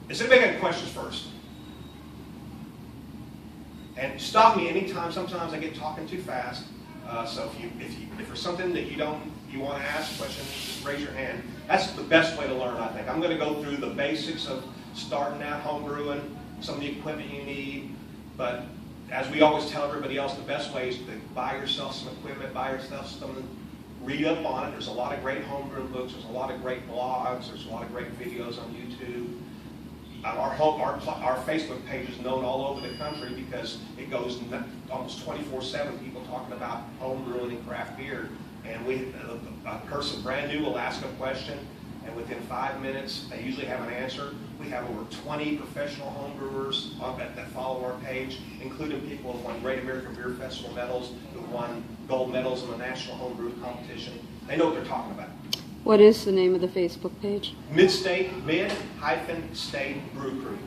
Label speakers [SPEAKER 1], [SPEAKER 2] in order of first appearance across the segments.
[SPEAKER 1] Does anybody got any questions first? And stop me anytime. Sometimes I get talking too fast. So if there's something that you want to ask a question, just raise your hand. That's the best way to learn, I think. I'm going to go through the basics of starting out homebrewing, some of the equipment you need. But as we always tell everybody else, the best way is to buy yourself some equipment, buy yourself something, read up on it. There's a lot of great homebrewing books. There's a lot of great blogs. There's a lot of great videos on YouTube. Our Facebook page is known all over the country because it goes almost 24/7, people talking about home brewing and craft beer. And a person brand new will ask a question, and within 5 minutes, they usually have an answer. We have over 20 professional home brewers that follow our page, including people who won Great American Beer Festival medals, who won gold medals in the National Homebrew Competition. They know what they're talking about.
[SPEAKER 2] What is the name of the Facebook page?
[SPEAKER 1] Mid-State Brew Crew.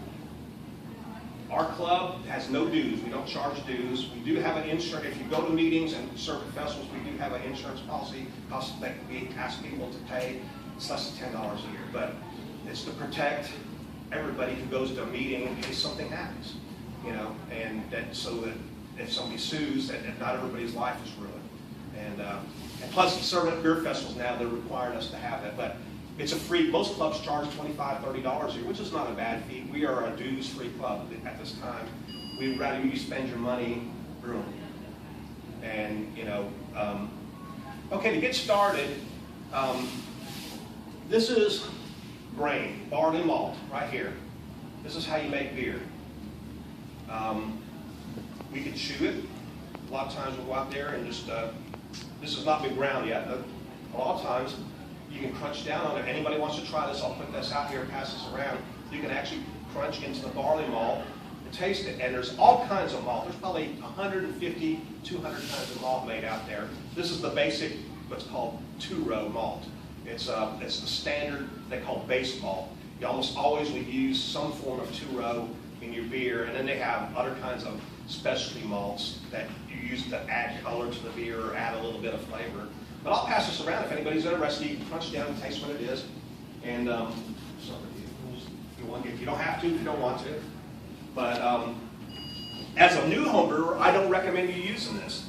[SPEAKER 1] Our club has no dues. We don't charge dues. We do have an insurance. If you go to meetings and circuit festivals, we do have an insurance policy that we ask people to pay. It's less than $10 a year, but it's to protect everybody who goes to a meeting in case something happens, and so that if somebody sues, that not everybody's life is ruined. And plus, serving at beer festivals now, they're requiring us to have that. But it's a free, most clubs charge $25, $30 a year, which is not a bad fee. We are a dues-free club at this time. We'd rather you spend your money brewing. And, okay, to get started, this is grain, barley malt, right here. This is how you make beer. We can chew it. A lot of times we'll go out there and just, this has not been ground yet, but a lot of times you can crunch down on it. Anybody wants to try this, I'll put this out here and pass this around. You can actually crunch into the barley malt and taste it. And there's all kinds of malt. There's probably 150, 200 kinds of malt made out there. This is the basic, what's called two-row malt. It's the standard they call base malt. You almost always would use some form of two-row in your beer, and then they have other kinds of specialty malts that you use to add color to the beer or add a little bit of flavor. But I'll pass this around if anybody's interested. You can crunch down and taste what it is. And if you don't have to, if you don't want to. But as a new home brewer, I don't recommend you using this.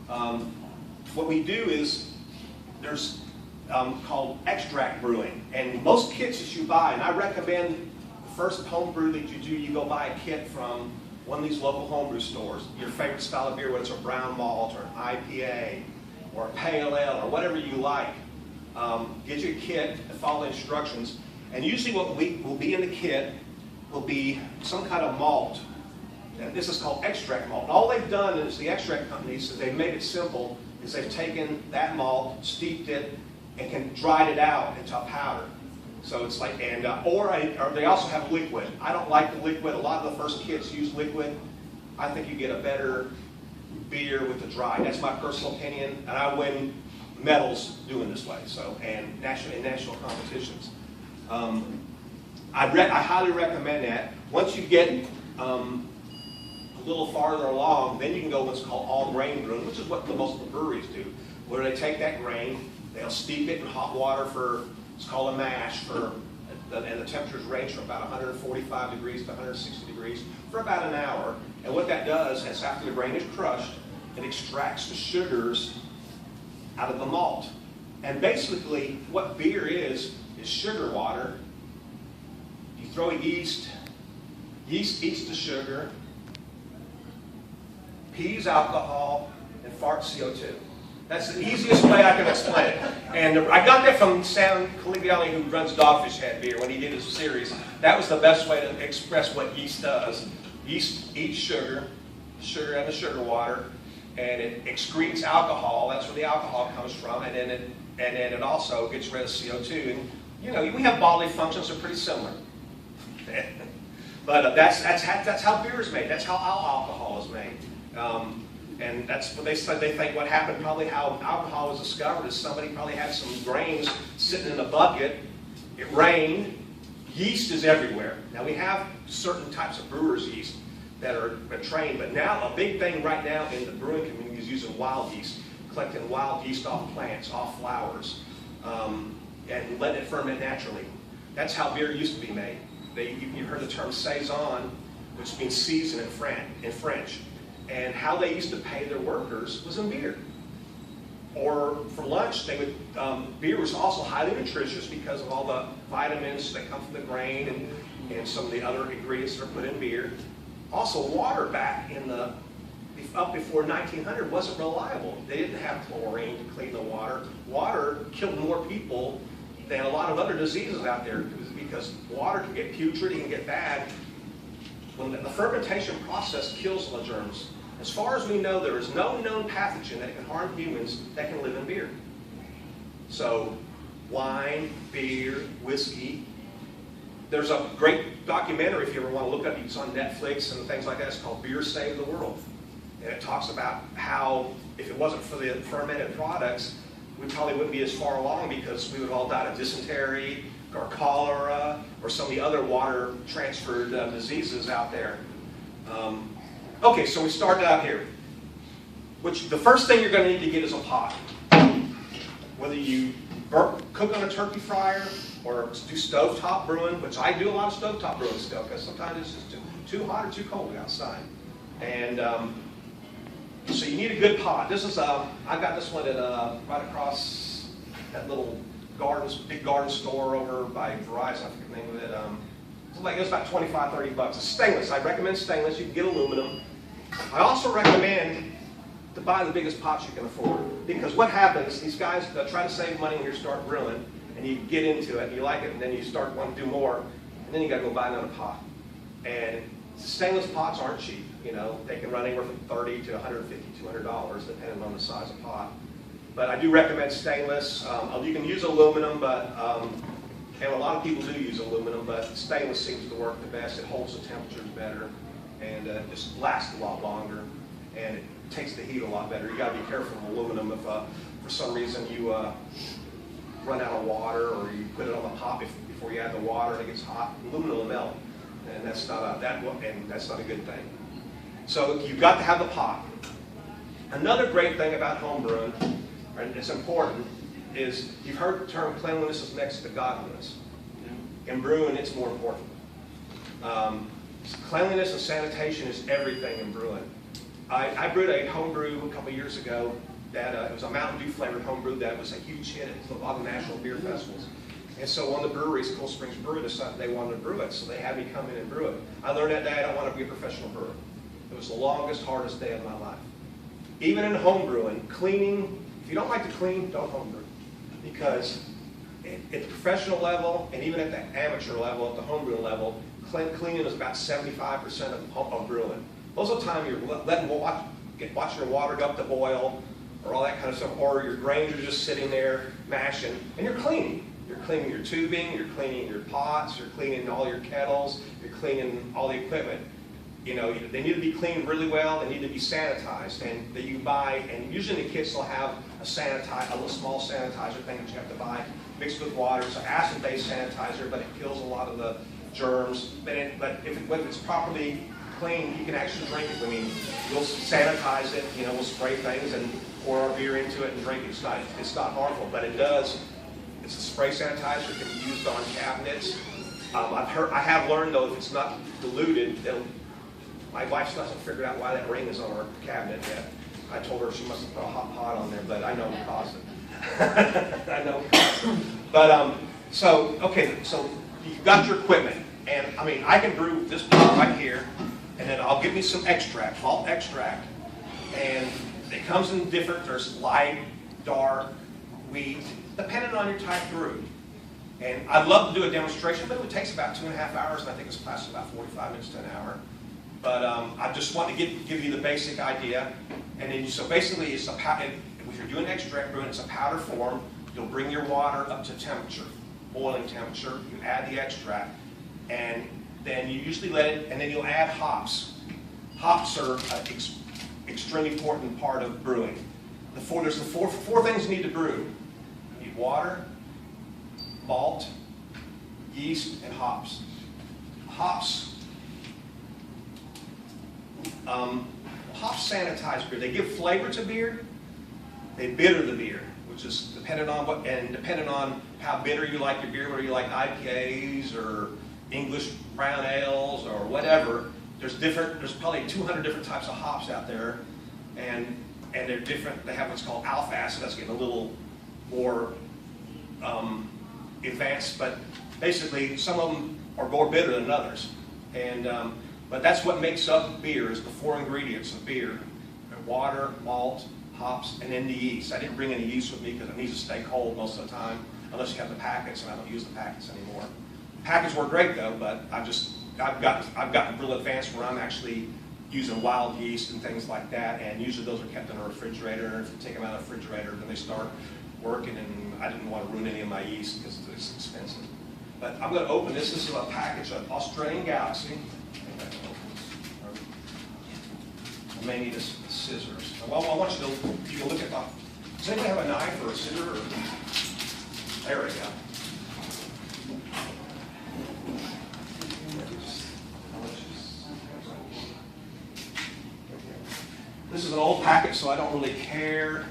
[SPEAKER 1] What we do is there's called extract brewing. And most kits that you buy, and I recommend the first home brew that you do, you go buy a kit from one of these local homebrew stores. Your favorite style of beer, whether it's a brown malt or an IPA or a pale ale or whatever you like. Get your kit and follow the instructions. And usually what will be in the kit will be some kind of malt. And this is called extract malt. And all they've done is the extract companies, so they've made it simple, is they've taken that malt, steeped it, and dried it out into a powder. So it's like, or they also have liquid. I don't like the liquid. A lot of the first kits use liquid. I think you get a better beer with the dry. That's my personal opinion, and I win medals doing this way. So, and national competitions. I highly recommend that. Once you get a little farther along, then you can go what's called all grain brewing, which is what most of the breweries do, where they take that grain, they'll steep it in hot water for, it's called a mash, and the temperatures range from about 145 degrees to 160 degrees for about an hour. And what that does is after the grain is crushed, it extracts the sugars out of the malt. And basically, what beer is sugar water. You throw yeast eats the sugar, pees alcohol, and farts CO2. That's the easiest way I can explain it. And I got that from Sam Caligiali, who runs Dogfish Head Beer, when he did his series. That was the best way to express what yeast does. Yeast eats sugar and the sugar water, and it excretes alcohol. That's where the alcohol comes from, and then it also gets rid of CO2. And we have bodily functions that are pretty similar. But that's how beer is made. That's how alcohol is made. And that's what they said. They think what happened, probably how alcohol was discovered, is somebody probably had some grains sitting in a bucket. It rained. Yeast is everywhere. Now we have certain types of brewer's yeast that are trained, but now a big thing right now in the brewing community is using wild yeast, collecting wild yeast off plants, off flowers, and letting it ferment naturally. That's how beer used to be made. You've heard the term saison, which means season in French. And how they used to pay their workers was in beer. Or for lunch, beer was also highly nutritious because of all the vitamins that come from the grain and some of the other ingredients that are put in beer. Also, water back up before 1900 wasn't reliable. They didn't have chlorine to clean the water. Water killed more people than a lot of other diseases out there because water can get putrid, it can get bad. When the fermentation process kills the germs. As far as we know, there is no known pathogen that can harm humans that can live in beer. So, wine, beer, whiskey. There's a great documentary, if you ever want to look up, it's on Netflix and things like that. It's called Beer Saved the World. And it talks about how, if it wasn't for the fermented products, we probably wouldn't be as far along because we would have all died of dysentery or cholera or some of the other water-transferred diseases out there. Okay, so we started out here. The first thing you're going to need to get is a pot. Whether you cook on a turkey fryer or do stovetop brewing, which I do a lot of stovetop brewing still because sometimes it's just too hot or too cold outside. And so you need a good pot. This is I got this one at right across that little big garden store over by Verizon. I forget the name of it. It was about $25-30. It's stainless. I recommend stainless. You can get aluminum. I also recommend to buy the biggest pots you can afford because what happens? These guys try to save money when you start brewing, and you get into it and you like it, and then you start wanting to do more, and then you got to go buy another pot. And stainless pots aren't cheap. They can run anywhere from $30 to $150, $200, depending on the size of pot. But I do recommend stainless. You can use aluminum, and a lot of people do use aluminum, but stainless seems to work the best. It holds the temperatures better, and just lasts a lot longer, and it takes the heat a lot better. You got to be careful with aluminum if, for some reason, you run out of water or you put it on the pot before you add the water and it gets hot. Aluminum will melt, and that's not a good thing. So you've got to have the pot. Another great thing about homebrewing, and it's important, is you've heard the term cleanliness is next to godliness. In brewing, it's more important. Cleanliness and sanitation is everything in brewing. I brewed a homebrew a couple years ago that it was a Mountain Dew flavored homebrew that was a huge hit at a lot of national beer festivals. And so one of the breweries, Cool Springs Brewery, decided they wanted to brew it, so they had me come in and brew it. I learned that day I don't want to be a professional brewer. It was the longest, hardest day of my life. Even in homebrewing, cleaning, if you don't like to clean, don't homebrew. Because at the professional level, and even at the amateur level, at the homebrewing level, cleaning is about 75% of brewing. Most of the time you're watching your water go up to boil, or all that kind of stuff, or your grains are just sitting there mashing, and you're cleaning. You're cleaning your tubing, you're cleaning your pots, you're cleaning all your kettles, you're cleaning all the equipment. They need to be cleaned really well, they need to be sanitized, and that you buy, and usually the kits will have a little small sanitizer thing that you have to buy, mixed with water. It's an acid-based sanitizer, but it kills a lot of the germs. But if it's properly cleaned, you can actually drink it. We'll sanitize it, we'll spray things and pour our beer into it and drink it. It's not harmful, but it does. It's a spray sanitizer. It can be used on cabinets. I have learned, though, if it's not diluted, my wife hasn't figured out why that ring is on our cabinet yet. I told her she must have put a hot pot on there, but I know it caused it. I know it caused it. But, so you've got your equipment. And, I can brew this pot right here, and then I'll give me some extract, malt extract. And it comes in there's light, dark, wheat, depending on your type brew. And I'd love to do a demonstration, but it takes about 2.5 hours, and I think this class is about 45 minutes to an hour. But I just want to give you the basic idea. And then, so basically, it's a powder. If you're doing extract brewing, it's a powder form. You'll bring your water up to temperature, boiling temperature. You add the extract, and then you usually let it, and then you'll add hops. Hops are an extremely important part of brewing. There's the four things you need to brew. You need water, malt, yeast, and hops. Hops sanitize beer. They give flavor to beer. They bitter the beer, which is dependent on how bitter you like your beer, whether you like IPAs or English brown ales or whatever, there's probably 200 different types of hops out there, and they're different. They have what's called alpha acid. That's getting a little more advanced, but basically some of them are more bitter than others. And but that's what makes up beer, is the 4 ingredients of beer: water, malt, hops, and then the yeast. I didn't bring any yeast with me because it needs to stay cold most of the time, unless you have the packets, and I don't use the packets anymore. Packets work great though, but I've gotten real advanced where I'm actually using wild yeast and things like that, and usually those are kept in a refrigerator, and if you take them out of the refrigerator, then they start working, and I didn't want to ruin any of my yeast because it's expensive. But I'm going to open this. This is a package of Australian Galaxy. I may need a scissors. Well, I want you to look at the. Does anybody have a knife or a scissor? Or, there we go. This is an old packet, so I don't really care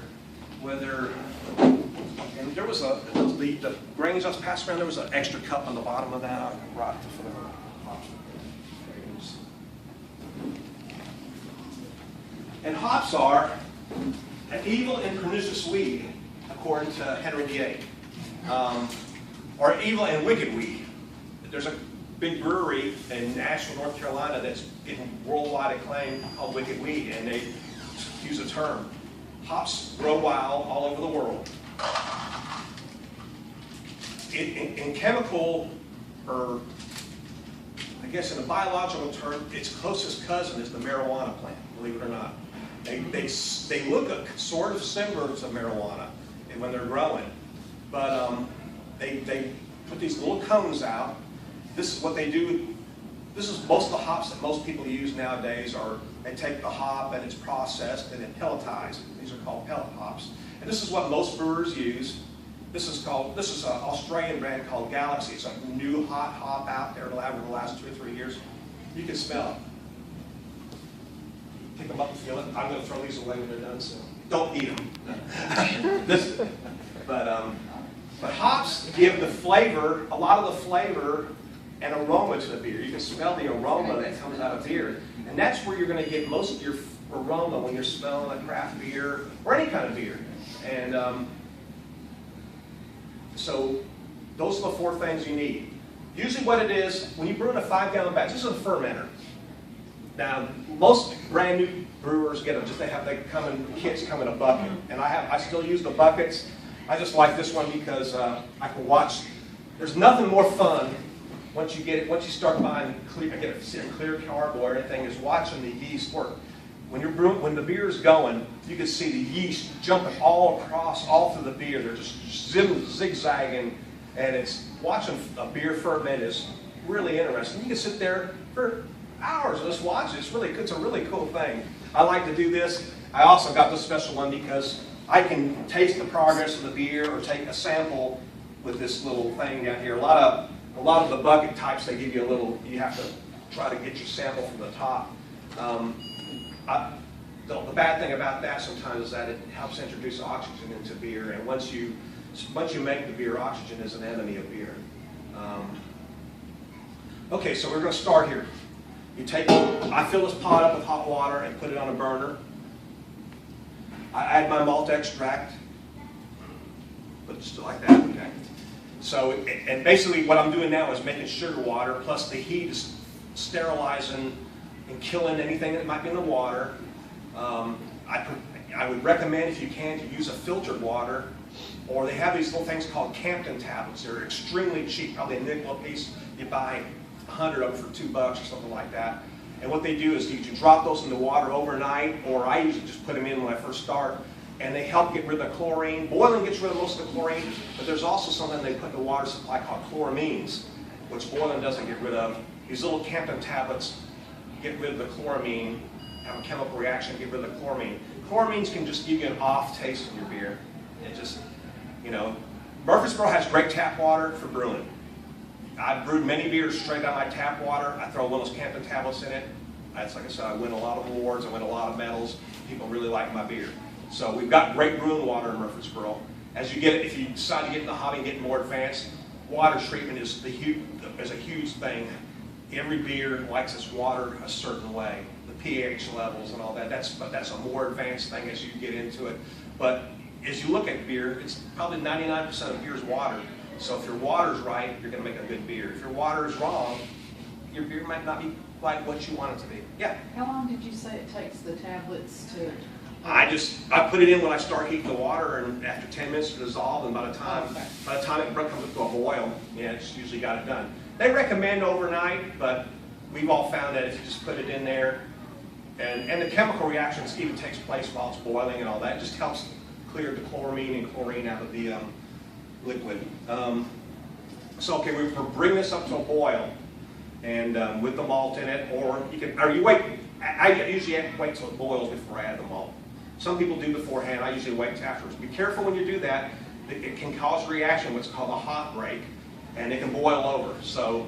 [SPEAKER 1] whether. And there was the grains I was passing around. There was an extra cup on the bottom of that. I brought it for the hops. And hops are an evil and pernicious weed, according to Henry VIII, or evil and wicked weed. There's a big brewery in Asheville, North Carolina, that's getting worldwide acclaim called Wicked Weed, and they use a term. Hops grow wild all over the world. In chemical, or I guess in a biological term, its closest cousin is the marijuana plant, believe it or not. They look sort of similar to marijuana when they're growing, but they put these little cones out. This is what they do. This is most of the hops that most people use nowadays. Are they take the hop and it's processed and then pelletized. These are called pellet hops, and this is what most brewers use. This is an Australian brand called Galaxy. It's a new hot hop out there. It'll have over the last 2 or 3 years. You can smell it. Pick them up and feel it. I'm going to throw these away when they're done, so don't eat them. But hops give the flavor, a lot of the flavor and aroma to the beer. You can smell the aroma that comes out of beer. And that's where you're going to get most of your aroma when you're smelling a craft beer or any kind of beer. And so those are the 4 things you need. Usually what it is, when you brew in a 5-gallon batch, this is a fermenter. Now, most brand new brewers get them, they come in kits, come in a bucket. And I still use the buckets. I just like this one because I can watch. There's nothing more fun once you start buying clear carb or anything, is watching the yeast work. When the beer is going, you can see the yeast jumping all through the beer. They're just zigzagging, and it's watching a beer ferment is really interesting. You can sit there for hours and just watch it. It's a really cool thing. I like to do this. I also got this special one because I can taste the progress of the beer or take a sample with this little thing down here. A lot of the bucket types, they give you a little. You have to try to get your sample from the top. The bad thing about that sometimes is that it helps introduce oxygen into beer, and once you make the beer, oxygen is an enemy of beer. Okay, so we're going to start here. I fill this pot up with hot water and put it on a burner. I add my malt extract, but just like that, okay? So, and basically what I'm doing now is making sugar water, plus the heat is sterilizing and killing anything that might be in the water. I would recommend, if you can, to use a filtered water, or they have these little things called Campton tablets. They're extremely cheap, probably a nickel a piece. You buy 100 of them for $2 or something like that. And what they do is you drop those in the water overnight, or I usually just put them in when I first start, and they help get rid of the chlorine. Boiling gets rid of most of the chlorine, but there's also something they put in the water supply called chloramines, which boiling doesn't get rid of. These little Campton tablets get rid of the chloramine, have a chemical reaction, get rid of the chloramine. Chloramines can just give you an off taste in your beer. It just, Murfreesboro has great tap water for brewing. I've brewed many beers straight out of my tap water. I throw one of those Campton tablets in it. That's, like I said, I win a lot of awards, I win a lot of medals. People really like my beer. So we've got great brewing water in Murfreesboro. If you decide to get in the hobby and get more advanced, water treatment is a huge thing. Every beer likes its water a certain way, the pH levels and all that. But that's a more advanced thing as you get into it. But as you look at beer, it's probably 99% of beer is water. So if your water's right, you're going to make a good beer. If your water is wrong, your beer might not be quite what you want it to be. Yeah?
[SPEAKER 3] How long did you say it takes the tablets to...
[SPEAKER 1] I put it in when I start heating the water, and after 10 minutes to dissolve, and by the time it comes up to a boil, yeah, it's usually got it done. They recommend overnight, but we've all found that if you just put it in there, and the chemical reactions even takes place while it's boiling and all that, it just helps clear the chloramine and chlorine out of the liquid. So okay, we're bringing this up to a boil, and with the malt in it, or you wait. I usually wait till it boils before I add the malt. Some people do beforehand. I usually wait afterwards. Be careful when you do that. It can cause a reaction, what's called a hot break, and it can boil over. So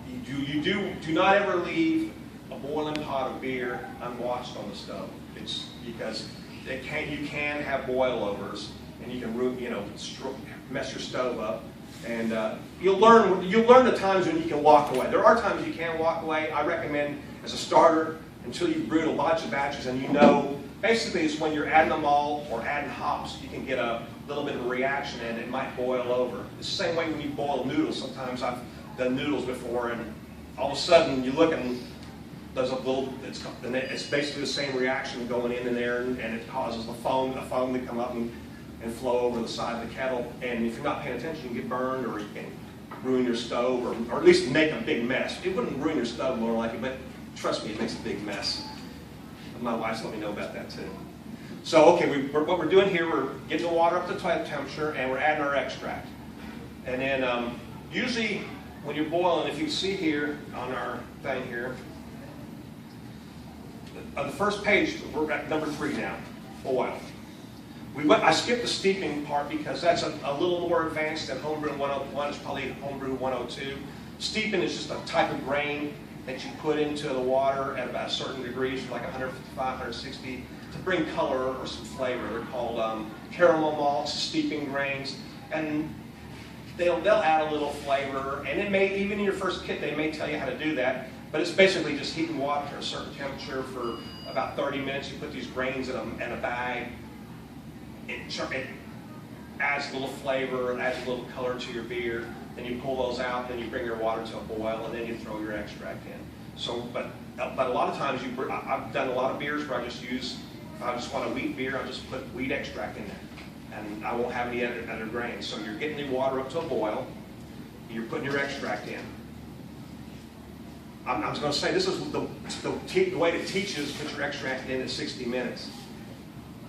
[SPEAKER 1] you do not ever leave a boiling pot of beer unwatched on the stove. It's because you can have boilovers, and you can mess your stove up. And you'll learn the times when you can walk away. There are times you can walk away. I recommend as a starter until you've brewed a bunch of batches and you know. Basically, it's when you're adding the malt or adding hops, you can get a little bit of a reaction and it might boil over. It's the same way when you boil noodles. Sometimes I've done noodles before, and all of a sudden you look and there's it's basically the same reaction going in there, and it causes the foam to come up and flow over the side of the kettle. And if you're not paying attention, you can get burned, or you can ruin your stove, or at least make a big mess. It wouldn't ruin your stove more like it, but trust me, it makes a big mess. My wife's let me know about that too. So okay, what we're doing here, we're getting the water up to temperature, and we're adding our extract. And then usually when you're boiling, if you see here on our thing here, on the first page, we're at number 3 now, boil. I skipped the steeping part because that's a little more advanced than Homebrewing 101. It's probably Homebrew 102. Steeping is just a type of grain that you put into the water at about a certain degrees, like 155, 160, to bring color or some flavor. They're called caramel malts, steeping grains, and they'll add a little flavor. And it may, even in your first kit, they may tell you how to do that. But it's basically just heating water to a certain temperature for about 30 minutes. You put these grains in a bag. It adds a little flavor and adds a little color to your beer. Then you pull those out, then you bring your water to a boil, and then you throw your extract in. So, but a lot of times I've done a lot of beers where if I just want a wheat beer, I'll just put wheat extract in there, and I won't have any other grains. So you're getting the water up to a boil, you're putting your extract in. I'm just going to say this is the way to teach is put your extract in at 60 minutes.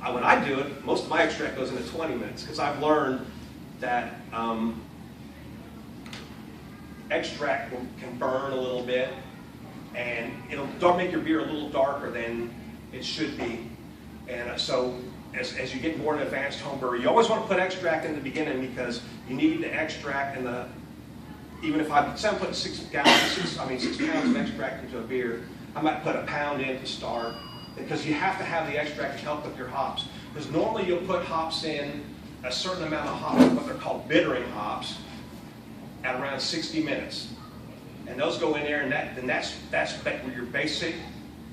[SPEAKER 1] When I do it, most of my extract goes into 20 minutes because I've learned that extract can burn a little bit, and it'll make your beer a little darker than it should be. And so as you get more in advanced home brewer, you always want to put extract in the beginning because you need the extract even if I'm putting 6 pounds of extract into a beer, I might put a pound in to start, because you have to have the extract to help with your hops. Because normally you'll put hops in, a certain amount of hops, what they're called bittering hops, at around 60 minutes. And those go in there, and that's where your basic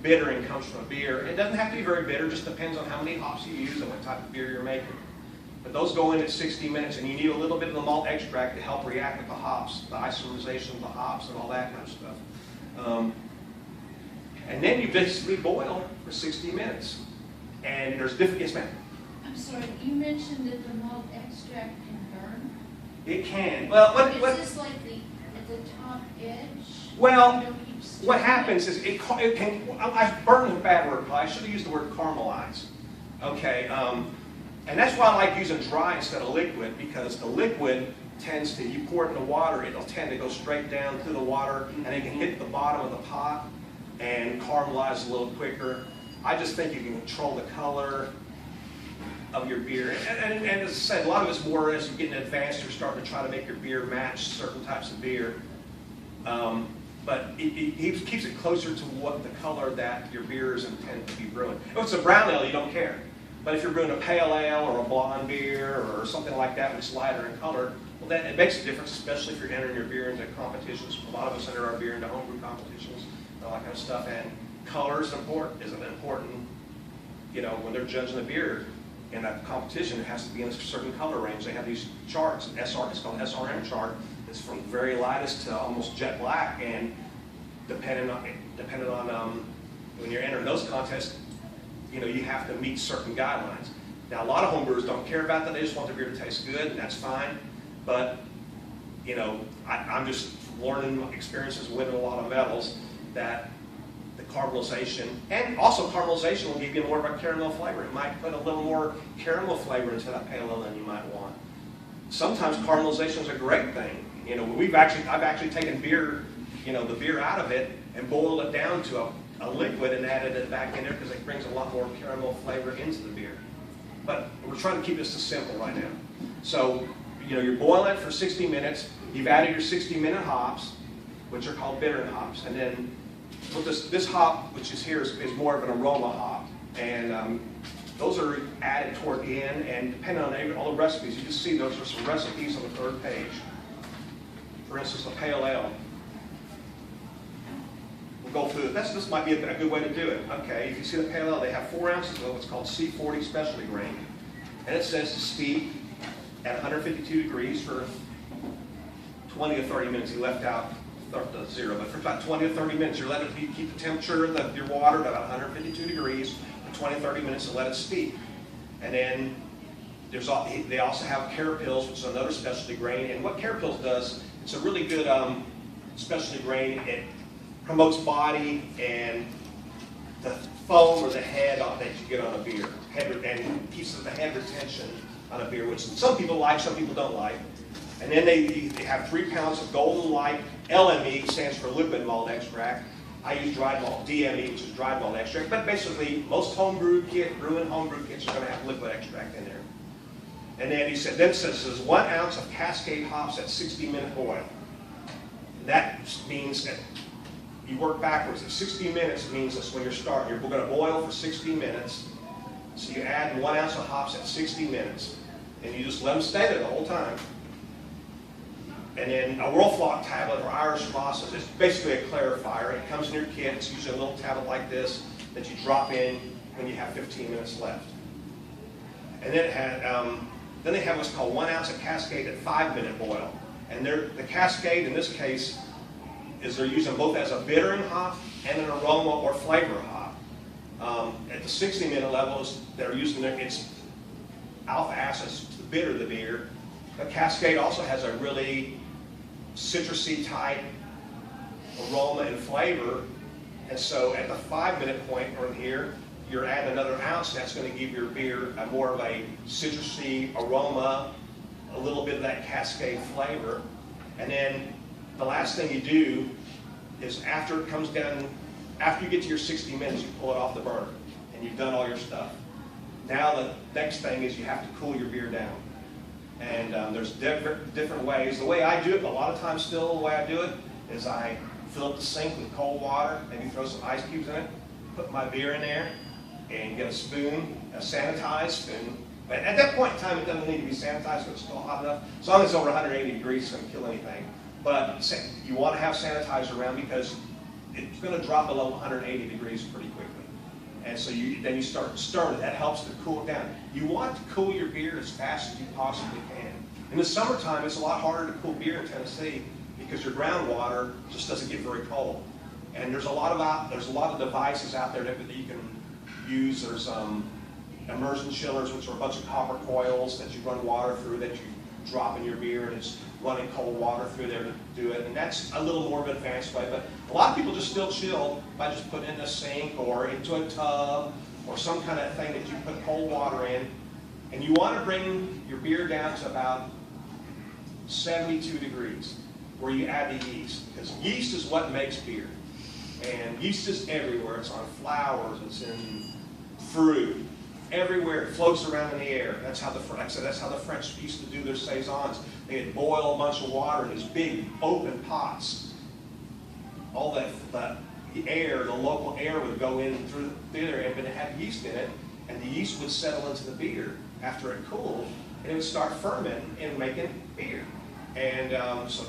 [SPEAKER 1] bittering comes from a beer. It doesn't have to be very bitter, just depends on how many hops you use and what type of beer you're making. But those go in at 60 minutes, and you need a little bit of the malt extract to help react with the hops, the isomerization of the hops and all that kind of stuff. And then you basically boil for 60 minutes. And there's different, yes ma'am?
[SPEAKER 4] I'm sorry, you mentioned that the malt extract can burn?
[SPEAKER 1] It can. Well,
[SPEAKER 4] Is this like at the top edge?
[SPEAKER 1] Well, what happens is it can, burn is a bad word, I should have used the word caramelize. Okay, and that's why I like using dry instead of liquid, because the liquid tends to, you pour it in the water, it'll tend to go straight down through the water, and it can hit the bottom of the pot and caramelize a little quicker. I just think you can control the color of your beer. And as I said, a lot of it's more as you're getting advanced, you're starting to try to make your beer match certain types of beer. But it keeps it closer to what the color that your beer is intended to be brewing. If it's a brown ale, you don't care. But if you're brewing a pale ale or a blonde beer or something like that, which is lighter in color, well, then it makes a difference, especially if you're entering your beer into competitions. A lot of us enter our beer into homebrew competitions and all that kind of stuff. And color is important. You know, when they're judging the beer in that competition, it has to be in a certain color range. They have these charts. It's called an SRM chart. It's from very lightest to almost jet black, and depending on when you're entering those contests, you know, you have to meet certain guidelines. Now, a lot of homebrewers don't care about that. They just want their beer to taste good, and that's fine. But, you know, I'm just learning experiences, winning a lot of medals, that the caramelization, and also caramelization will give you more of a caramel flavor. It might put a little more caramel flavor into that pale ale than you might want. Sometimes caramelization is a great thing. You know, I've actually taken beer, you know, the beer out of it and boiled it down to a liquid and added it back in there because it brings a lot more caramel flavor into the beer. But we're trying to keep this simple right now. So, you know, you're boiling it for 60 minutes. You've added your 60-minute hops, which are called bittering hops. And then with this hop, which is here, is more of an aroma hop. And those are added toward the end. And depending on all the recipes, you just see those are some recipes on the third page. For instance, a pale ale. We'll go through it. This might be a good way to do it. Okay, if you see the pale ale, they have 4 ounces of what's called C40 specialty grain. And it says to steep at 152 degrees for 20 to 30 minutes. He left out the 0, but for about 20 to 30 minutes, you're letting it keep the temperature of your water at about 152 degrees for 20 to 30 minutes and let it steep. And then they also have Carapils, which is another specialty grain. And what Carapils does, it's a really good specialty grain. It promotes body and the foam or the head that you get on a beer, and keeps the head retention on a beer, which some people like, some people don't like. And then they have 3 pounds of Golden Light. LME stands for liquid malt extract. I use dried malt, DME, which is dried malt extract. But basically, most brewing homebrew kits are going to have liquid extract in there. And then he said, it says 1 ounce of Cascade hops at 60-minute boil. That means that you work backwards. At 60 minutes means that's when you're starting. You're going to boil for 60 minutes. So you add 1 ounce of hops at 60 minutes. And you just let them stay there the whole time. And then a Whirlflock tablet or Irish Moss is basically a clarifier. It comes in your kit. It's usually a little tablet like this that you drop in when you have 15 minutes left. And then then they have what's called 1 ounce of Cascade at 5-minute boil. And the Cascade, in this case, is they're using both as a bittering hop and an aroma or flavor hop. At the 60-minute levels, they're using its alpha acids to bitter the beer. But Cascade also has a really citrusy type aroma and flavor. And so at the 5-minute point from here, you're adding another ounce. That's going to give your beer more of a citrusy aroma, a little bit of that Cascade flavor. And then the last thing you do is after it comes down, after you get to your 60 minutes, you pull it off the burner and you've done all your stuff. Now the next thing is you have to cool your beer down. And there's different ways. The way I do it, a lot of times still the way I do it, is I fill up the sink with cold water, maybe throw some ice cubes in it, put my beer in there, and get a spoon, a sanitized spoon. But at that point in time, it doesn't need to be sanitized, but it's still hot enough. As long as it's over 180 degrees, it's going to kill anything. But you want to have sanitizer around because it's going to drop below 180 degrees pretty quickly. And so then you start stirring it. That helps to cool it down. You want to cool your beer as fast as you possibly can. In the summertime, it's a lot harder to cool beer in Tennessee because your groundwater just doesn't get very cold. And there's a lot of devices out there that you can use. There's immersion chillers, which are a bunch of copper coils that you run water through that you drop in your beer, and it's running cold water through there to do it. And that's a little more of an advanced way. But a lot of people just still chill by just putting it in a sink or into a tub or some kind of thing that you put cold water in. And you want to bring your beer down to about 72 degrees where you add the yeast. Because yeast is what makes beer. And yeast is everywhere. It's on flowers. It's in fruit. Everywhere. It floats around in the air. That's how the French used to do their saisons. They'd boil a bunch of water in these big open pots. All the air, the local air would go in through there, and it had yeast in it. and the yeast would settle into the beer after it cooled, and it would start fermenting and making beer. And so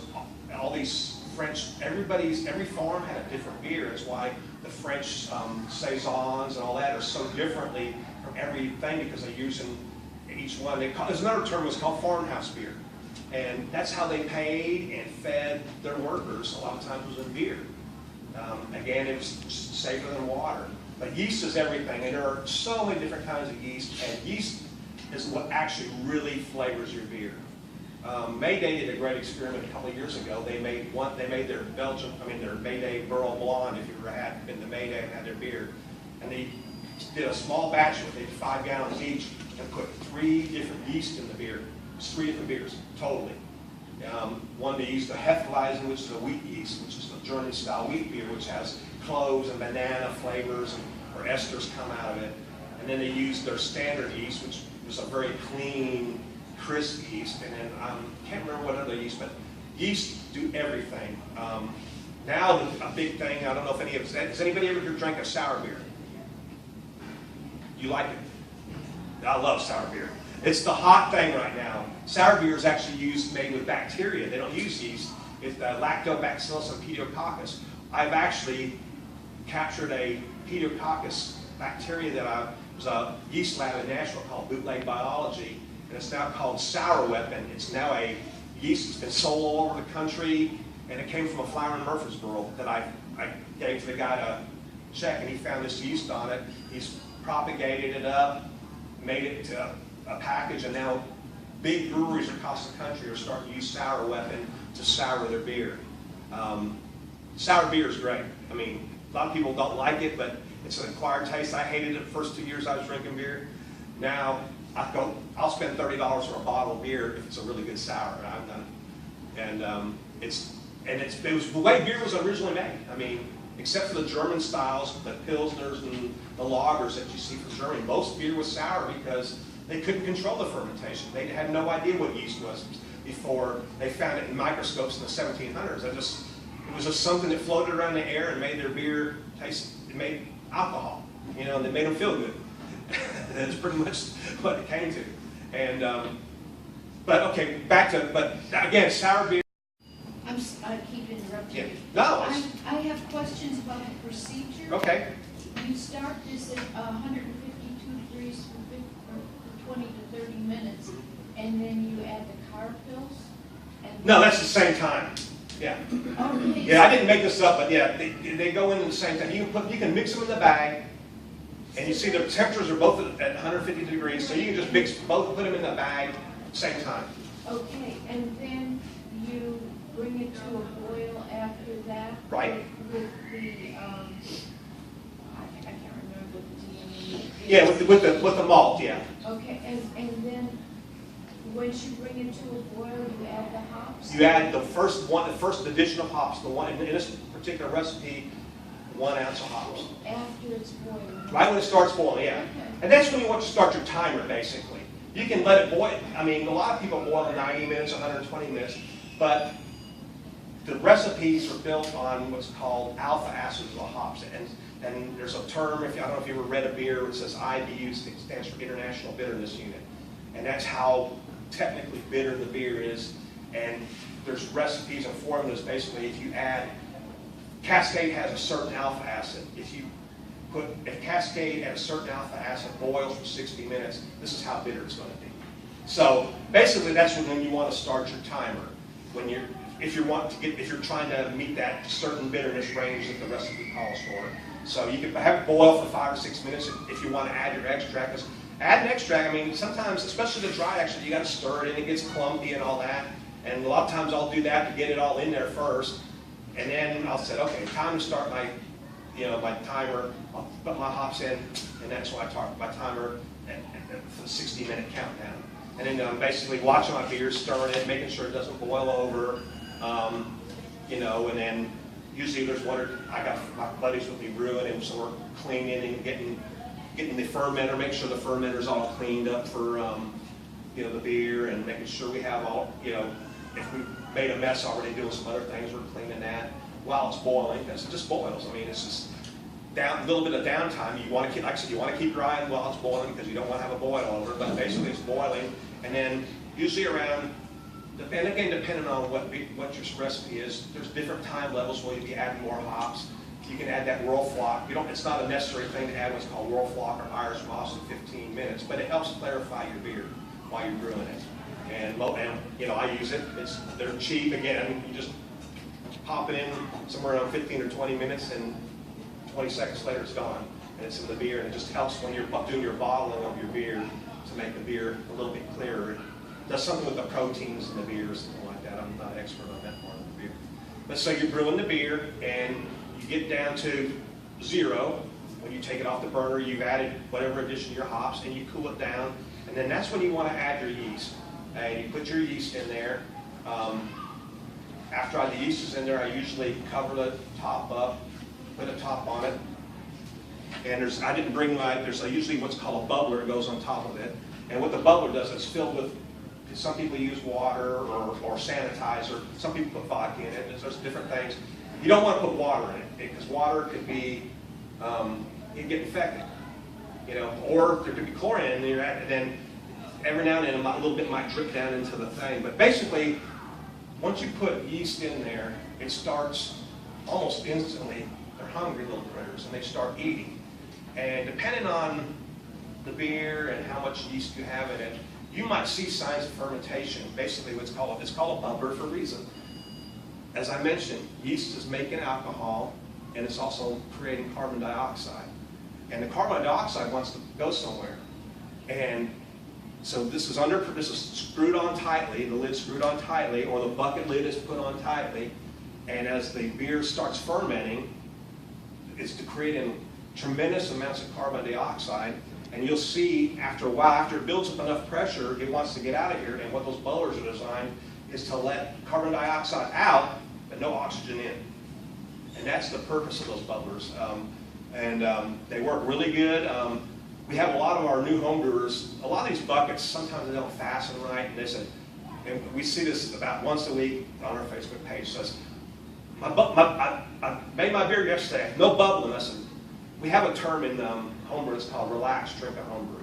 [SPEAKER 1] all these French, every farm had a different beer. That's why the French saisons and all that are so differently from everything, because they're using each one. There's another term, it's called farmhouse beer. And that's how they paid and fed their workers. A lot of times was in beer. Again, it was safer than water. But yeast is everything, and there are so many different kinds of yeast, and yeast is what actually really flavors your beer. Mayday did a great experiment a couple of years ago. They made their their Mayday Burl Blonde, if you ever had been to Mayday and had their beer. And they did a small batch with it, 5 gallons each, and put 3 different yeast in the beer. It's 3 different beers, totally. One they used the Hefeweizen, which is a wheat yeast, which is a German-style wheat beer, which has cloves and banana flavors, or esters come out of it. And then they used their standard yeast, which was a very clean, crisp yeast. And then I can't remember what other yeast, but yeast do everything. Now a big thing, I don't know if has anybody ever drank a sour beer? You like it? I love sour beer. It's the hot thing right now. Sour beer is actually made with bacteria. They don't use yeast. It's Lactobacillus and Pediococcus. I've actually captured a Pediococcus bacteria that was a yeast lab in Nashville called Bootleg Biology, and it's now called Sour Weapon. It's now a yeast that's been sold all over the country, and it came from a flower in Murfreesboro that I gave to the guy to check, and he found this yeast on it. He's propagated it up, made it to a package, and now big breweries across the country are starting to use Sour Weapon to sour their beer. Sour beer is great. I mean, a lot of people don't like it, but it's an acquired taste. I hated it the first 2 years I was drinking beer. Now I'll spend $30 for a bottle of beer if it's a really good sour, and I've done it. And it was the way beer was originally made. I mean, except for the German styles, the Pilsners and the lagers that you see from Germany, most beer was sour because they couldn't control the fermentation. They had no idea what yeast was before they found it in microscopes in the 1700s. It was just something that floated around the air and made their beer taste. It made alcohol, and it made them feel good. That's pretty much what it came to. And but again, sour beer.
[SPEAKER 4] I keep interrupting
[SPEAKER 1] Yeah.
[SPEAKER 4] you.
[SPEAKER 1] No.
[SPEAKER 4] I have questions about the procedure.
[SPEAKER 1] Okay.
[SPEAKER 4] You start this at 152 degrees for 20 to 30 minutes, and then you add the car pills?
[SPEAKER 1] No, that's the same time. Yeah.
[SPEAKER 4] Okay.
[SPEAKER 1] Yeah, I didn't make this up, but yeah, they go in at the same time. You can mix them in the bag, and you see the temperatures are both at 150 degrees, so you can just mix both, put them in the bag, same time.
[SPEAKER 4] Okay, and then you bring it to a boil after that?
[SPEAKER 1] Right.
[SPEAKER 4] With the, I can't remember what the DME is.
[SPEAKER 1] Yeah, with the malt, yeah.
[SPEAKER 4] Okay, and then once you bring it to a boil, you add the hops?
[SPEAKER 1] You add the first addition of hops, in this particular recipe, 1 ounce of hops.
[SPEAKER 4] After it's boiling?
[SPEAKER 1] Right when it starts boiling, yeah.
[SPEAKER 4] Okay.
[SPEAKER 1] And that's when you want to start your timer, basically. You can let it boil. I mean, a lot of people boil 90 minutes, 120 minutes, but the recipes are built on what's called alpha acids of the hops. And there's a term, I don't know if you ever read a beer, it says IBU, it stands for International Bitterness Unit. And that's how technically bitter the beer is. And there's recipes and formulas, basically, if you add, Cascade has a certain alpha acid. If Cascade at a certain alpha acid boils for 60 minutes, this is how bitter it's going to be. So basically, that's when you want to start your timer. If you're trying to meet that certain bitterness range that the recipe calls for. So you can have it boil for 5 or 6 minutes if you want to add your extract. Because add an extract, I mean, sometimes, especially the dry extract, you got to stir it and it gets clumpy and all that. And a lot of times I'll do that to get it all in there first. And then I'll say, okay, time to start my timer. I'll put my hops in, and that's when I start my timer for the 60-minute countdown. And then I'm basically watching my beer, stirring it, making sure it doesn't boil over. And then usually there's I got my buddies with me brewing, and so we're cleaning and getting the fermenter, make sure the fermenter's all cleaned up for the beer, and making sure we have all, if we made a mess already doing some other things, we're cleaning that while it's boiling, because it just boils. I mean, it's just a little bit of downtime. You want to keep, like I said, you want to keep your eye while it's boiling because you don't want to have a boil over. But basically, it's boiling, and then usually around, and again, depending on what your recipe is, there's different time levels where you'll be adding more hops. You can add that whirl flock. It's not a necessary thing to add what's called whirl flock or Irish moss in 15 minutes, but it helps clarify your beer while you're brewing it. And I use it. They're cheap. Again, you just pop it in somewhere around 15 or 20 minutes, and 20 seconds later it's gone, and it's in the beer. And it just helps when you're doing your bottling of your beer to make the beer a little bit clearer. It does something with the proteins in the beer or something like that. I'm not an expert on that part of the beer. But so you're brewing the beer, and you get down to 0. When you take it off the burner, you've added whatever addition to your hops, and you cool it down. And then that's when you want to add your yeast. And you put your yeast in there. After the yeast is in there, I usually cover the top up, put a top on it. And I didn't bring there's usually what's called a bubbler that goes on top of it. And what the bubbler does, it's filled with, some people use water or sanitizer. Some people put vodka in it. There's different things. You don't want to put water in it because water could be, you can get infected, or there could be chlorine in there, and then every now and then a little bit might drip down into the thing. But basically, once you put yeast in there, it starts almost instantly. They're hungry little critters, and they start eating. And depending on the beer and how much yeast you have in it, you might see signs of fermentation. Basically, it's called a bubbler for a reason. As I mentioned, yeast is making alcohol, and it's also creating carbon dioxide. And the carbon dioxide wants to go somewhere. And so this is screwed on tightly, the lid's screwed on tightly, or the bucket lid is put on tightly. And as the beer starts fermenting, it's creating tremendous amounts of carbon dioxide. And you'll see after a while, after it builds up enough pressure, it wants to get out of here. And what those bubblers are designed is to let carbon dioxide out, but no oxygen in. And that's the purpose of those bubblers. They work really good. We have a lot of our new homebrewers, a lot of these buckets, sometimes they don't fasten right, and we see this about once a week on our Facebook page. Says, I made my beer yesterday, no bubbling. I said, we have a term in homebrew, it's called relax, drink a homebrew.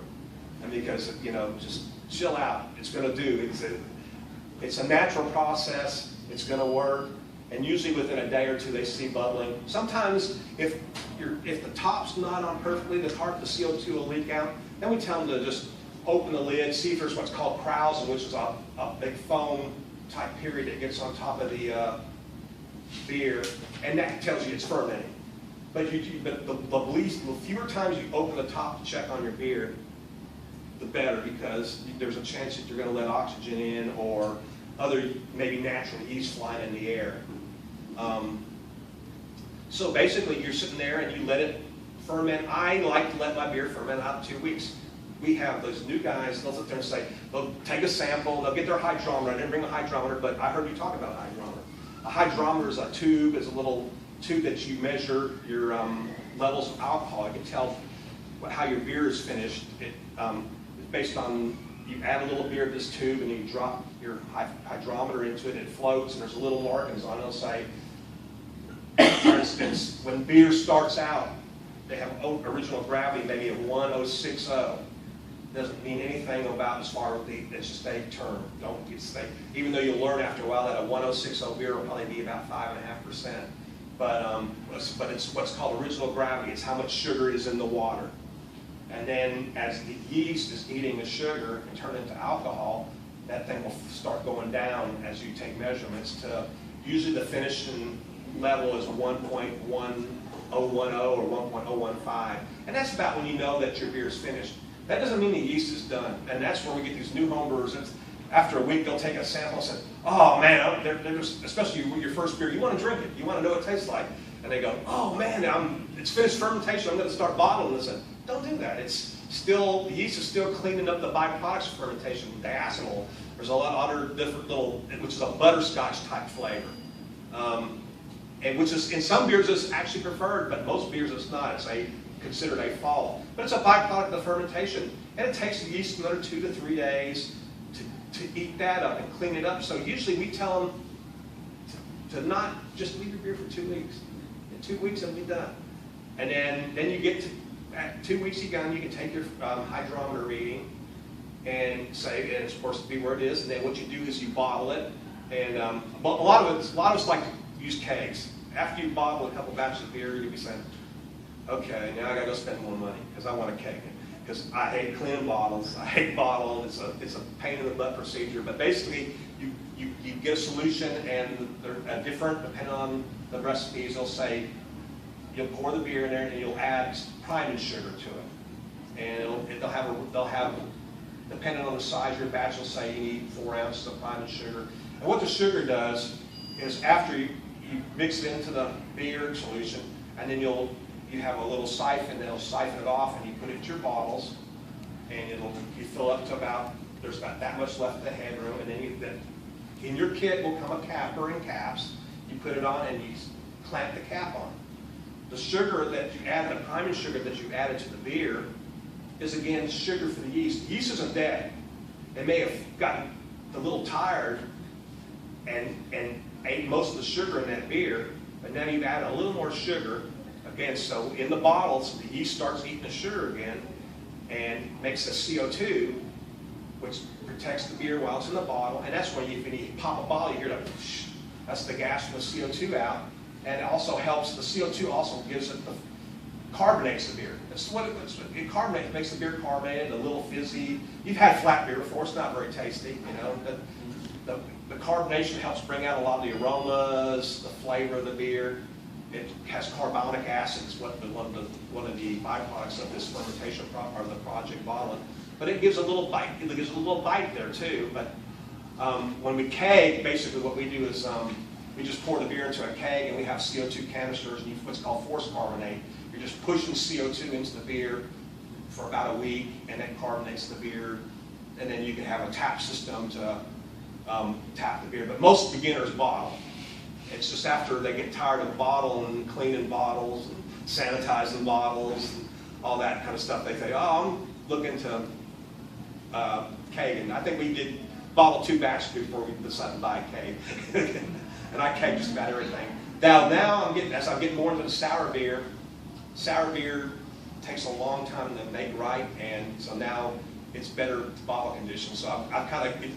[SPEAKER 1] And because, just chill out, it's going to do. It's a natural process, it's going to work. And usually within a day or two, they see bubbling. Sometimes, if the top's not on perfectly, the CO2 will leak out. Then we tell them to just open the lid, see if there's what's called krausen, which is a big foam type period that gets on top of the beer, and that tells you it's fermenting. But the fewer times you open the top to check on your beer, the better, because there's a chance that you're going to let oxygen in or other maybe natural yeast flying in the air. So basically, you're sitting there and you let it ferment. I like to let my beer ferment out 2 weeks. We have those new guys, they'll sit there and say, they'll take a sample, they'll get their hydrometer. I didn't bring a hydrometer, but I heard you talk about a hydrometer. A hydrometer is a tube, is a little tube that you measure your levels of alcohol. You can tell how your beer is finished. It's based on, you add a little beer to this tube and you drop your hydrometer into it, it floats, and there's a little markings on it. It'll say, for instance, when beer starts out, they have original gravity maybe of 1060. Doesn't mean anything about as far as it's just a term. Don't get stay. Even though you'll learn after a while that a 1060 beer will probably be about 5.5%. But it's what's called original gravity. It's how much sugar is in the water. And then as the yeast is eating the sugar and turn into alcohol, that thing will start going down as you take measurements to usually the finishing level is 1.1010 or 1.015. And that's about when you know that your beer is finished. That doesn't mean the yeast is done. And that's where we get these new homebrewers. After a week, they'll take a sample and say, oh man, they're just, especially your first beer, you want to drink it. You want to know what it tastes like. And they go, oh man, it's finished fermentation. I'm going to start bottling this. And don't do that. The yeast is still cleaning up the byproducts of fermentation, diacetyl. There's a lot of other different little, which is a butterscotch type flavor. And which is, in some beers, it's actually preferred, but most beers it's not. It's considered a fall. But it's a byproduct of the fermentation. And it takes the yeast another 2 to 3 days to eat that up and clean it up. So usually we tell them to not just leave your beer for 2 weeks. In 2 weeks it'll be done. And then you get to, at 2 weeks again, you can take your hydrometer reading and say, and of course, be where it is. And then what you do is you bottle it. And a lot of us like to use kegs. After you bottle a couple batches of beer, you'll be saying, okay, now I gotta go spend more money because I want a keg. Because I hate cleaning bottles. I hate bottling. It's a pain in the butt procedure. But basically, you get a solution, and they're different depending on the recipes. They'll say you'll pour the beer in there, and you'll add priming sugar to it. And they'll have depending on the size of your batch, they'll say you need 4 ounces of priming sugar. And what the sugar does is after you mix it into the beer solution, and then you have a little siphon that'll siphon it off, and you put it in your bottles, and you fill up to there's about that much left of the headroom, and then in your kit will come a capper and caps. You put it on and you clamp the cap on. The sugar that you add, the priming sugar that you added to the beer, is again sugar for the yeast. The yeast isn't dead. It may have gotten a little tired and ate most of the sugar in that beer, but now you've added a little more sugar. Again, so in the bottles, the yeast starts eating the sugar again and makes the CO2, which protects the beer while it's in the bottle. And that's when when you pop a bottle, you hear that, whoosh, that's the gas from the CO2 out. And it also helps, the CO2 also gives it carbonates the beer. It carbonates, makes the beer carbonated, a little fizzy. You've had flat beer before, it's not very tasty, you know. The carbonation helps bring out a lot of the aromas, the flavor of the beer. It has carbonic acid, is one of the byproducts of this fermentation or the project bottling. But it gives a little bite. It gives a little bite there too. But when we keg, basically what we do is we just pour the beer into a keg, and we have CO2 canisters and what's called forced carbonate. You're just pushing CO2 into the beer for about a week, and that carbonates the beer. And then you can have a tap system to tap the beer. But most beginners bottle. It's just after they get tired of bottling, cleaning bottles, and sanitizing bottles, and all that kind of stuff, they say, oh, I'm looking to keg. And I think we did bottle 2 batches before we decided to buy a keg. And I keg just about everything. Now as I'm getting more into the sour beer takes a long time to make right, and so now it's better bottle condition. So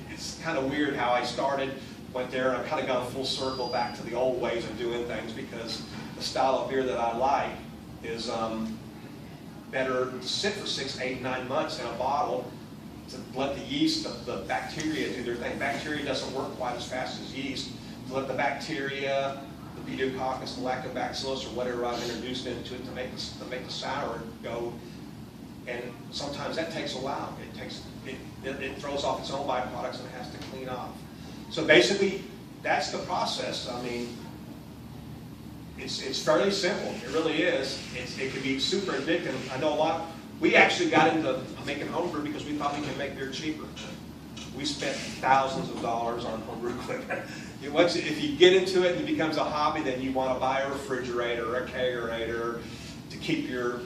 [SPEAKER 1] it's kind of weird how I started, went there, and I've kind of gone full circle back to the old ways of doing things, because the style of beer that I like is better to sit for 6, 8, 9 months in a bottle to let the yeast, the bacteria do their thing. Bacteria doesn't work quite as fast as yeast. To let the bacteria, the Pediococcus, the lactobacillus, or whatever I've introduced into it to make the sour go. And sometimes that takes a while. It throws off its own byproducts and it has to clean off. So basically, that's the process. I mean, it's fairly simple. It really is. It can be super addictive. I know we actually got into making homebrew because we thought we could make beer cheaper. We spent thousands of dollars on homebrew equipment. If you get into it and it becomes a hobby, then you want to buy a refrigerator or a kegerator to keep your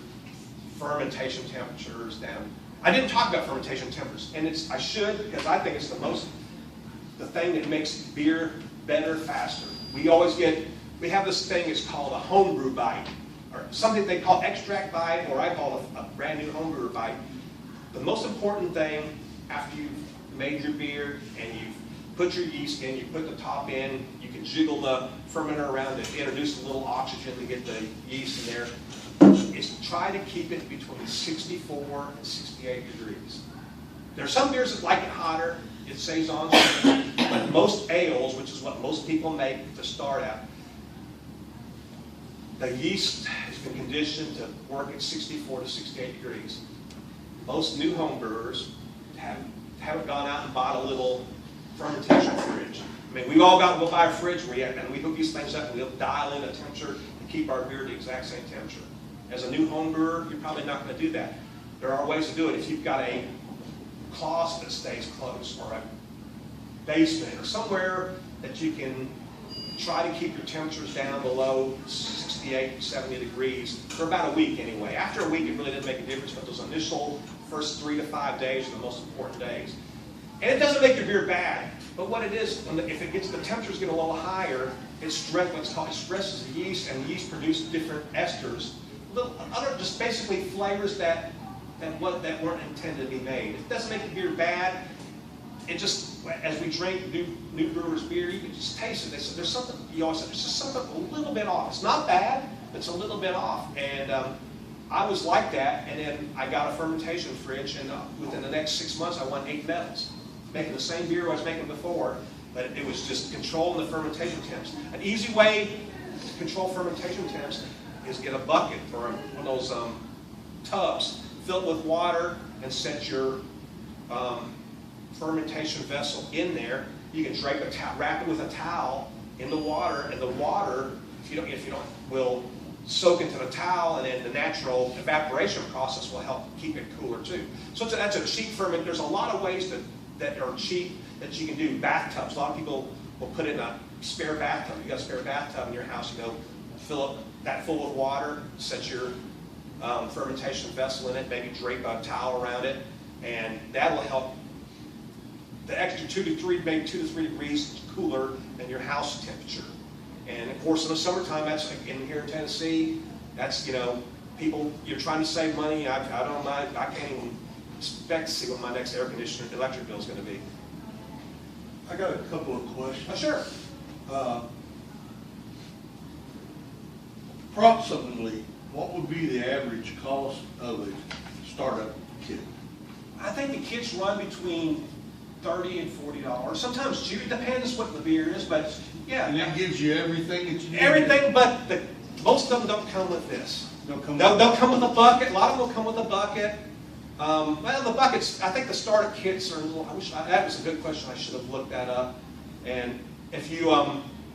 [SPEAKER 1] fermentation temperatures down. I didn't talk about fermentation temperatures, and I should, because I think it's the thing that makes beer better faster. We have this thing, it's called a homebrew bite, or something they call extract bite, or I call it a brand new homebrewer bite. The most important thing after you've made your beer and you've put your yeast in, you put the top in, you can jiggle the fermenter around to introduce a little oxygen to get the yeast in there, is try to keep it between 64 and 68 degrees. There are some beers that like it hotter, it saisons, but most ales, which is what most people make to start out, the yeast has been conditioned to work at 64 to 68 degrees. Most new home brewers haven't gone out and bought a little fermentation fridge. I mean, we'll buy a fridge and we hook these things up and we'll dial in a temperature and keep our beer at the exact same temperature. As a new home brewer, you're probably not going to do that. There are ways to do it. If you've got a closet that stays close, or a basement, or somewhere that you can try to keep your temperatures down below 68, 70 degrees for about a week anyway. After a week, it really doesn't make a difference, but those initial first 3 to 5 days are the most important days. And it doesn't make your beer bad, but what it is, if the temperatures get a little higher, it stresses the yeast, and the yeast produce different esters. other just basically flavors that weren't intended to be made. It doesn't make the beer bad. It just, as we drink new brewers beer, you can just taste it. There's something, you always say, there's just something a little bit off. It's not bad, but it's a little bit off. And I was like that, and then I got a fermentation fridge, and within the next 6 months, I won 8 medals. Making the same beer I was making before, but it was just controlling the fermentation temps. An easy way to control fermentation temps is get a bucket or one of those tubs, fill it with water, and set your fermentation vessel in there. You can drape wrap it with a towel in the water, and the water, if you don't, will soak into the towel, and then the natural evaporation process will help keep it cooler too. So that's a cheap ferment. There's a lot of ways that are cheap that you can do. Bathtubs. A lot of people will put it in a spare bathtub. You got a spare bathtub in your house, fill that full with water, set your fermentation vessel in it, maybe drape a towel around it, and that will help the extra 2 to 3 degrees cooler than your house temperature. And of course, in the summertime, that's in here in Tennessee. That's people. You're trying to save money. I can't even expect to see what my next air conditioner electric bill is going to be.
[SPEAKER 5] I got a couple of questions.
[SPEAKER 1] Sure.
[SPEAKER 5] Approximately, what would be the average cost of a startup kit?
[SPEAKER 1] I think the kits run between $30 and $40. Sometimes cheaper. It depends what the beer is, but yeah.
[SPEAKER 5] And that gives you everything that you need?
[SPEAKER 1] Everything, but most of them don't come with this.
[SPEAKER 5] They'll come
[SPEAKER 1] with a bucket. A lot of them will come with a bucket. Well, the buckets, I think the starter kits are a little, that was a good question. I should have looked that up. And if you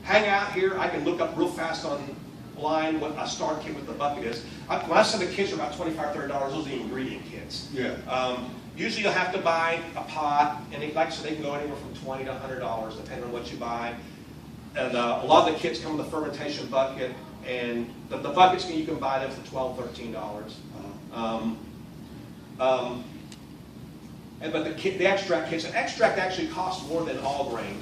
[SPEAKER 1] hang out here, I can look up real fast online what a starter kit with the bucket is. When I said the kits are about $25, $30, those are the ingredient kits.
[SPEAKER 5] Yeah.
[SPEAKER 1] Usually you'll have to buy a pot, and like I said, they can go anywhere from $20 to $100, depending on what you buy. And a lot of the kits come with a fermentation bucket, and the buckets, you can buy them for $12, $13. But the extract kits, and extract actually costs more than all grain.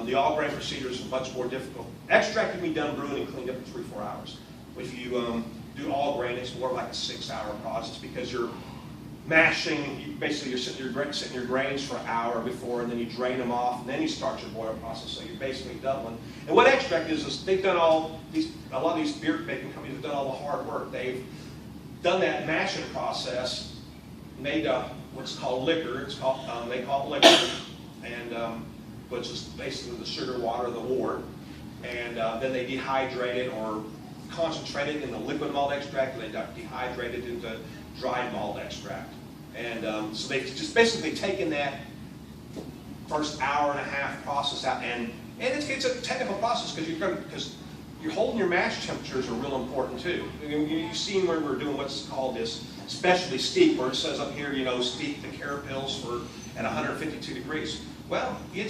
[SPEAKER 1] The all grain procedure is much more difficult. Extract can be done brewed and cleaned up in 3-4 hours. If you do all grain, it's more like a 6-hour process because you're mashing. You're sitting your grains for an hour before, and then you drain them off, and then you start your boil process. So you're basically doubling. And what extract is they've done a lot of these beer making companies have done all the hard work. They've done that mashing process, made what's called liquor. It's called they call it liquor, and which is basically the sugar water of the wort. And then they dehydrate it or concentrate it in the liquid malt extract, and they dehydrate it into dried malt extract. And so they've just basically taken that first hour and a half process out, and it's a technical process because you're holding your mash temperatures are real important too. You've seen where we're doing what's called this specialty steep, where it says up here, steep the carapils at 152 degrees. Well, you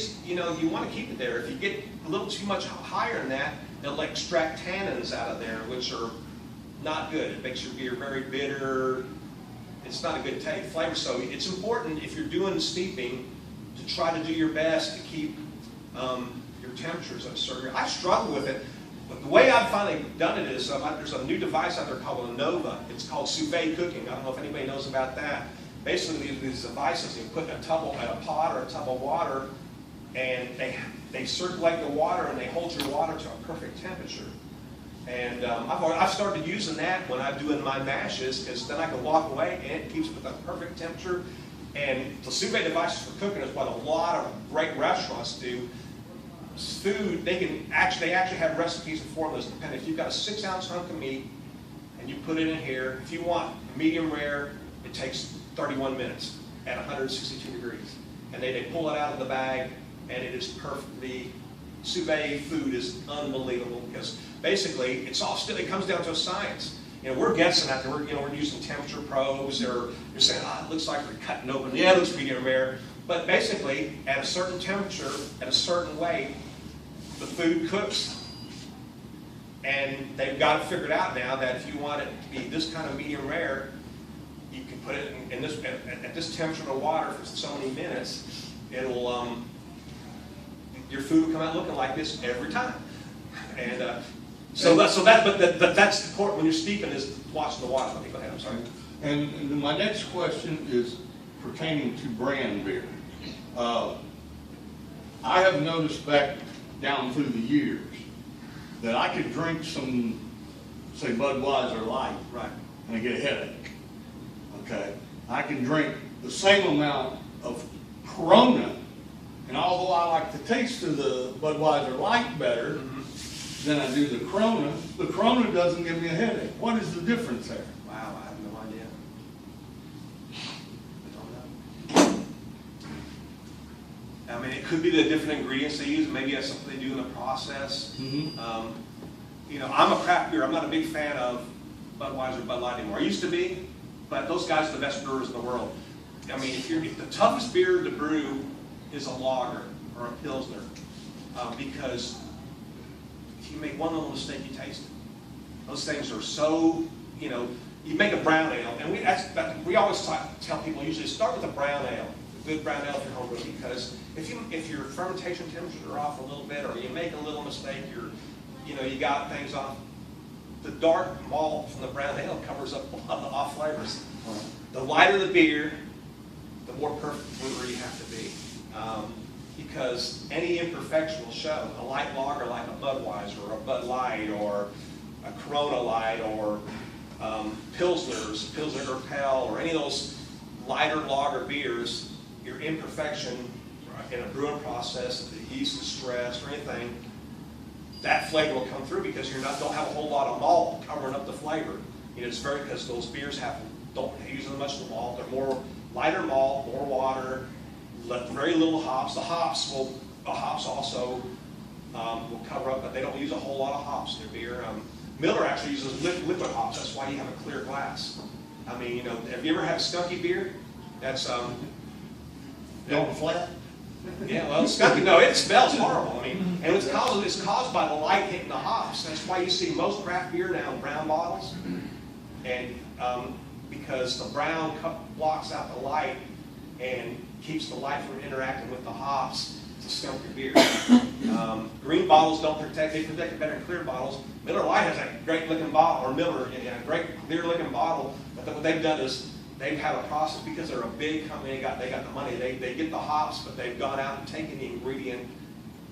[SPEAKER 1] want to keep it there. If you get a little too much higher than that, it'll extract tannins out of there, which are not good. It makes your beer very bitter. It's not a good flavor. So it's important if you're doing steeping to try to do your best to keep your temperatures at a certain. I struggle with it, but the way I've finally done it is there's a new device out there called a Nova. It's called sous vide cooking. I don't know if anybody knows about that. Basically, these devices, you put in a pot or a tub of water, and they circulate the water and they hold your water to a perfect temperature. And I've started using that when I'm doing my mashes, because then I can walk away and it keeps it with a perfect temperature. And the sous vide devices for cooking is what a lot of great restaurants do. Food, they actually have recipes and formulas depending. If you've got a 6-ounce hunk of meat and you put it in here, if you want medium rare, it takes 31 minutes at 162 degrees. And they pull it out of the bag, and it is perfectly, sous vide food is unbelievable because basically it comes down to a science. We're guessing out there, we're using temperature probes, or you're saying, it looks like we're cutting open. Yeah, it looks medium rare. But basically, at a certain temperature, at a certain weight, the food cooks. And they've got it figured out now that if you want it to be this kind of medium rare, you can put it in this at this temperature of water for so many minutes. It'll your food will come out looking like this every time. And But that's important when you're steeping is watching the water. Let me go ahead. I'm sorry.
[SPEAKER 5] And my next question is pertaining to brand beer. I have noticed back down through the years that I could drink some, say, Budweiser Light,
[SPEAKER 1] Right.
[SPEAKER 5] and I get a headache. Okay, I can drink the same amount of Corona, and although I like the taste of the Budweiser Light better than I do the Corona doesn't give me a headache. What is the difference there?
[SPEAKER 1] Wow, I have no idea. I don't know. I mean, it could be the different ingredients they use. Maybe that's something they do in the process. You know, I'm a craft beer. I'm not a big fan of Budweiser or Bud Light anymore. I used to be, but those guys are the best brewers in the world. I mean, if the toughest beer to brew is a lager or a pilsner, because if you make one little mistake, you taste it. Those things are so, you know, you make a brown ale, and we always tell people usually start with a brown ale, a good brown ale if you're homebrewing, because if your fermentation temperatures are off a little bit, or you make a little mistake, you got things off. The dark malt from the brown ale covers up a lot of the off flavors. The lighter the beer, the more perfect brewer you have to be. Because any imperfection will show. A light lager like a Budweiser or a Bud Light or a Corona Light or Pilsners, Pilsner Urquell, or any of those lighter lager beers, your imperfection in a brewing process, if the yeast is stressed or anything, that flavor will come through because don't have a whole lot of malt covering up the flavor. You know, it's because those beers don't use as much malt. They're more lighter malt, more water, very little hops. The hops also will cover up, but they don't use a whole lot of hops in their beer. Miller actually uses liquid hops. That's why you have a clear glass. I mean, you know, have you ever had a skunky beer? That's
[SPEAKER 5] Don't flat?
[SPEAKER 1] yeah, well, skunky. No, it smells horrible. I mean, and it's caused by the light hitting the hops. That's why you see most craft beer now in brown bottles, and because the brown cup blocks out the light and keeps the light from interacting with the hops. It's a skunky beer. Green bottles don't protect. They protect it better than clear bottles. Miller Lite has a great looking bottle, or Miller, a great clear looking bottle. But what they've done is they have a process because they're a big company. They got the money. They get the hops, but they've gone out and taken the ingredient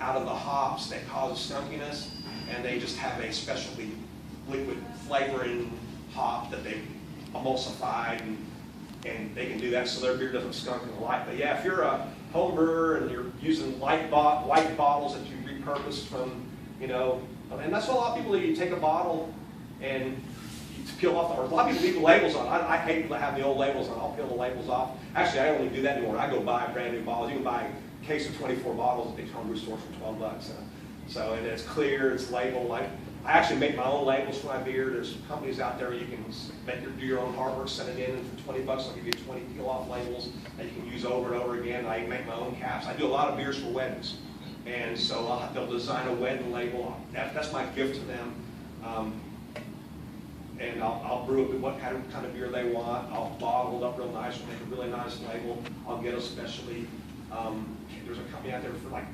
[SPEAKER 1] out of the hops that causes skunkiness, and they just have a specialty liquid flavoring hop that they emulsified, and they can do that so their beer doesn't skunk in the light. But yeah, if you're a home brewer and you're using white bottles that you repurposed from, and that's what a lot of people do. You take a bottle and you peel off, or a lot of people leave the labels on. I hate to have the old labels on. I'll peel the labels off. Actually, I don't even do that anymore. I go buy brand new bottles. You can buy a case of 24 bottles at the homebrew store for $12. So, and it's clear, it's labeled. I actually make my own labels for my beer. There's companies out there you can do your own hard work, send it in, and for $20 I'll give you 20 peel-off labels that you can use over and over again. I make my own caps. I do a lot of beers for weddings, and so they'll design a wedding label. That's my gift to them, and I'll brew it with what kind of beer they want. I'll bottle it up real nice, make a really nice label. I'll get a specialty. There's a company out there for like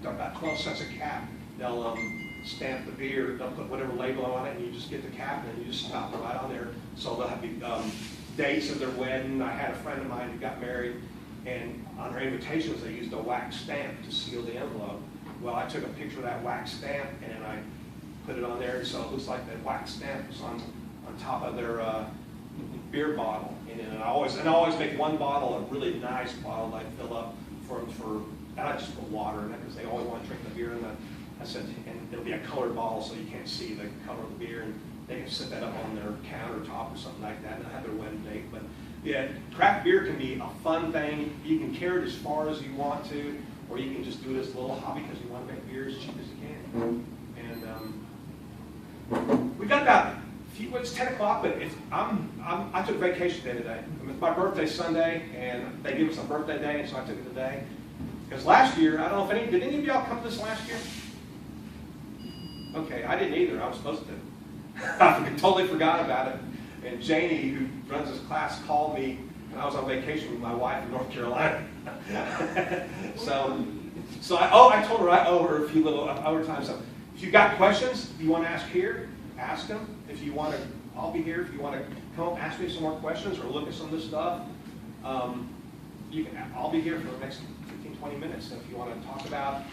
[SPEAKER 1] about 12 cents a cap. They'll stamp the beer, they'll put whatever label on it, and you just get the cap, and you just stop it right on there. So they'll have the dates of their wedding. I had a friend of mine who got married, and on her invitations, they used a wax stamp to seal the envelope. Well, I took a picture of that wax stamp, and I put it on there, and so it looks like that wax stamp was on top of their beer bottle. And I always make one bottle, a really nice bottle that I fill up for and I just put water in it, because they always want to drink the beer. And I said, and it'll be a colored bottle so you can't see the color of the beer, and they can set that up on their countertop or something like that, and they'll have their wedding date. But yeah, craft beer can be a fun thing. You can carry it as far as you want to, or you can just do it as a little hobby because you want to make beer as cheap as you can. And we've got about it's 10 o'clock, but I took vacation day today. It's my birthday Sunday, and they give us a birthday day, and so I took it today. Because last year, I don't know if did any of y'all come to this last year? Okay, I didn't either. I was supposed to. I totally forgot about it. And Janie, who runs this class, called me, and I was on vacation with my wife in North Carolina. so I told her I owe her a few little overtime stuff. If you've got questions you want to ask here, ask them. If you want to, I'll be here. If you want to come up, ask me some more questions or look at some of this stuff, you can. I'll be here for the next 15, 20 minutes. So if you want to talk about